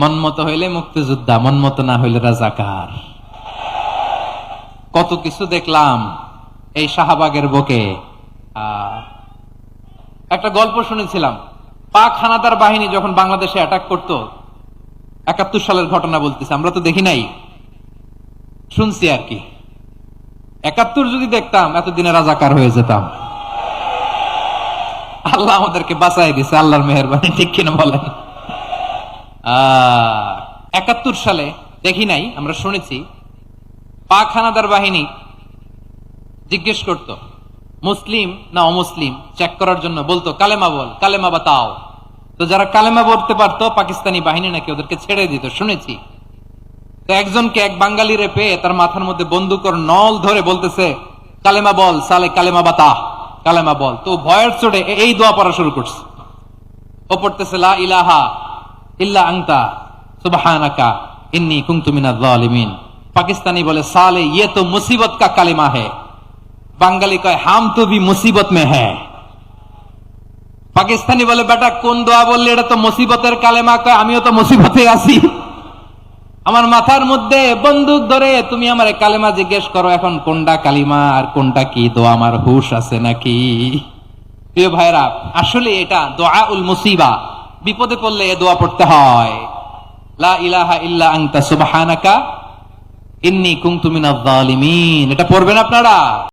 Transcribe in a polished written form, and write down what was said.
মন মতো হইলে মুক্তিযোদ্ধা, মন মতো না হইলে রাজাকার। কত কিছু দেখলাম এই শাহবাগের বুকে। একটা গল্প শুনেছিলাম, পাক হানাদার বাহিনী যখন বাংলাদেশে অ্যাটাক করতো, ৭১ সালের ঘটনা বলতেছে, আমরা তো দেখি নাই, শুনছি আর কি। ৭১ যদি দেখতাম এতদিনে রাজাকার হয়ে যেতাম। আল্লাহ আমাদেরকে বাঁচাই দিছে, আল্লাহর মেহেরবানি, ঠিক কিনা বলেন? ৭১ সালে দেখি নাই, আমরা শুনেছি পাক হানাদার বাহিনী জিজ্ঞেস করত মুসলিম না অমুসলিম চেক করার জন্য, বলতো কালেমা বল, কালেমা বাতাও। তো যারা কালেমা বলতে পারতো পাকিস্তানি বাহিনী নাকি ওদেরকে ছেড়ে দিত, শুনেছি। তো একজনকে, এক বাঙালিরে পেয়ে তার মাথার মধ্যে বন্দুকের নল ধরে বলতেছে কালেমা বল সালে, কালেমা বাতা, কালেমা বল। তো ভয়ের চোটে এই দোয়া পড়া শুরু করছে। ও পড়তেছে লা ইলাহা ইল্লা আনতা সুবহানাকা ইন্নী কুনতু মিনাজ জালিমিন। পাকিস্তানি বলে সালে ইয়ে তো মুসিবত কা কালেমা है। বাঙালি কয় হাম তো ভি মুসিবত মে হ্যায়। পাকিস্তানি বলে বেটা কোন দোয়া বললে, এটা তো মুসিবতের কালেমা। কয় আমিও তো মুসিবতে আছি, আমার মাথার মধ্যে বন্দুক ধরে তুমি আমার কালেমা জিজ্ঞেস করো, এখন কোনটা কালিমা আর কোনটা কি দোয়া, আমার হুশ আছে নাকি? প্রিয় ভাইরা, আসলে এটা দোয়াউল মুসিবা, বিপদে পড়লে এ দোয়া পড়তে হয়। লা ইলাহা ইল্লা আনতা সুবহানাকা ইন্নী কুনতু মিনাজ জালিমিন। এটা পড়বেন আপনারা।